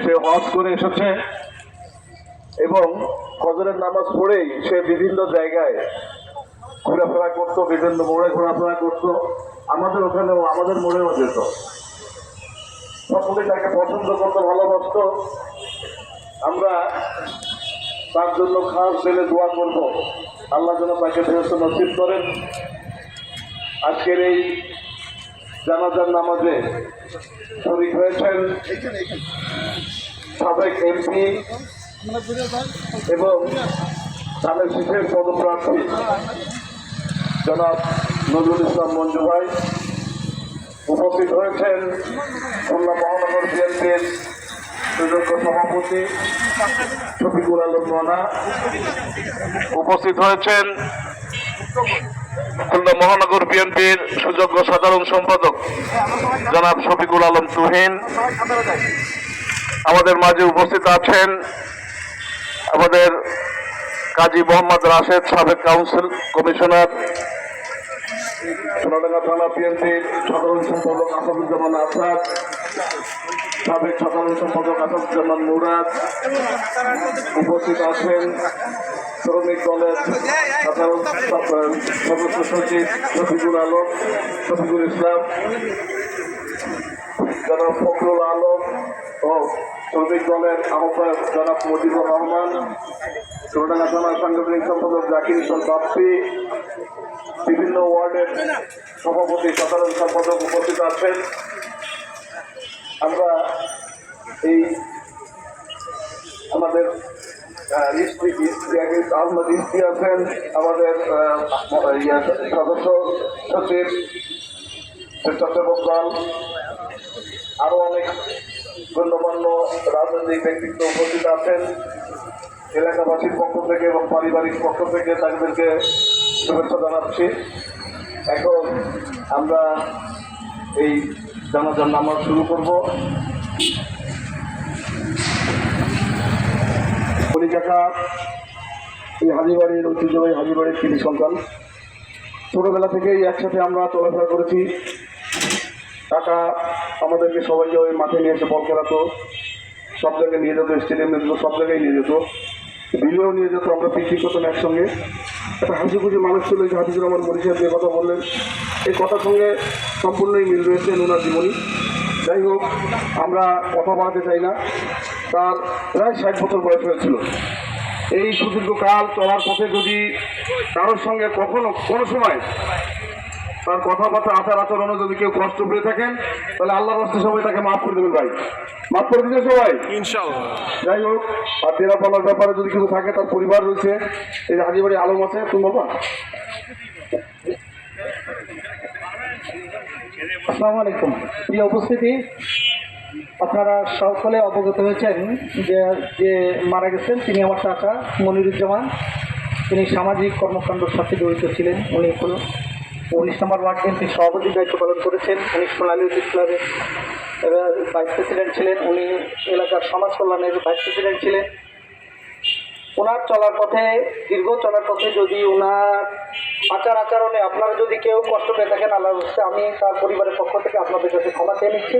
সে হজ করে এসেছে এবং ফজরের নামাজ পড়েই সে বিভিন্ন জায়গায় ঘোরাফেরা করতো, বিভিন্ন মোড়ে ঘোরাফেরা করতো, আমাদের ওখানেও আমাদের মোড়েও যেত। সকলেই তাকে পছন্দ করতো, ভালোবাসত। আমরা তার জন্য খাস দিলে দোয়া করব, আল্লাহ যেন তাকে ফেরত নসিব করেন। আজকের এই জানাজার নামাজে শরীক হয়েছেন সাবেক এমপি এবং ধানের শীষের পদপ্রার্থী জনাব নজরুল ইসলাম মঞ্জু ভাই। উপস্থিত হয়েছেন খুলনা মহানগর বিএনপির সুযোগ্য সভাপতি শফিকুল আলম রানা। উপস্থিত হয়েছেন খুলনা মহানগর বিএনপির সুযোগ্য সাধারণ সম্পাদক জনাব শফিকুল আলম তুহিন। আমাদের মাঝে উপস্থিত আছেন আমাদের কাজী মোহাম্মদ রাশেদ, সাবেক কাউন্সিল কমিশনার, সোনাডাঙ্গা থানা বিএনপির সাধারণ সম্পাদক আসাদুজ্জামান আসাদ, সাবেক সাধারণ সম্পাদক আসাদুজ্জামান মুরাদ। উপস্থিত আছেন শ্রমিক দলের সাধারণ সদস্য সচিব শফিকুল আলম, শফিকুল ইসলাম, জনাব ফখরুল আলম ও শ্রমিক দলের আহ্বায়ক জনাব মজিবুর রহমান, সোনাডাঙ্গা থানার সাংগঠনিক সম্পাদক জাকির হোসেন বাপ্পি, বিভিন্ন ওয়ার্ডের সভাপতি সাধারণ সম্পাদক উপস্থিত আছেন। আমরা এই আমাদের আহমদ ইস্তি আছেন, আমাদের সদস্য সচিব, স্বেচ্ছাসেবক দল, আরো অনেক গণ্যমান্য রাজনৈতিক ব্যক্তিত্ব উপস্থিত আছেন। এলাকাবাসীর পক্ষ থেকে এবং পারিবারিক পক্ষ থেকে তাদেরকে শুভেচ্ছা জানাচ্ছি। এখন আমরা এই জানাজার নামাজ শুরু করব। কলিকাতা এই হাজিবাড়ির ঐতিহ্যবাহী হাজিবাড়ির কৃতি সন্তান। ছোটবেলা থেকেই একসাথে আমরা চলাফেরা করেছি। কাকা আমাদেরকে সবাই ওই মাঠে নিয়ে এসে বল খেলাতো, সব জায়গায় নিয়ে যেত, স্টেডিয়ামে যেত, সব জায়গায় নিয়ে যেত, বিলেও নিয়ে যেত। আমরা পিকনিক করতাম একসঙ্গে। একটা হাসি খুশি মানুষ ছিল। যে হাফিজুর রহমান বরিশাল যে কথা বললেন, এই কথার সঙ্গে সম্পূর্ণই মিল রয়েছে ওনার জীবনী। যাই হোক, আমরা কথা বাড়াতে চাই না। তার প্রায় 60 বছর বয়স হয়েছিল। এই সুদীর্ঘকাল চলার পথে যদি কারোর সঙ্গে কখনো কোনো সময় তার কথাবার্তা আচার আচরণে যদি কেউ কষ্ট পেয়ে থাকেন, তাহলে আল্লাহর রাস্তে সবাই তাকে মাফ করে দেবেন। ভাই, মাফ করে দিতে সবাই ইনশাআল্লাহ। যাই হোক, আর দেরা পালার ব্যাপারে যদি কিছু থাকে, তার পরিবার রয়েছে। এই যে হাজিবাড়ি আলম আছে, তুমি বাবা। আসসালামু আলাইকুম। প্রিয় উপস্থিতি, আপনারা সকলে অবগত হয়েছেন যে মারা গেছেন তিনি আমার চাচা মনিরুজ্জামান। তিনি সামাজিক কর্মকাণ্ডের সাথে জড়িত ছিলেন। উনি 19 নম্বর ওয়ার্ড বিএনপির সভাপতির দায়িত্ব পালন করেছেন। উনি সোনালী অতীত ক্লাবের ভাইস প্রেসিডেন্ট ছিলেন। উনি এলাকার সমাজ কল্যাণের ভাইস প্রেসিডেন্ট ছিলেন। ওনার চলার পথে, দীর্ঘ চলার পথে যদি ওনার আচার আচরণে আপনারা যদি কেউ কষ্ট পেয়ে থাকেন, আল্লাহর রাস্তে আমি তার পরিবারের পক্ষ থেকে আপনাদের কাছে ক্ষমা চেয়ে নিচ্ছি।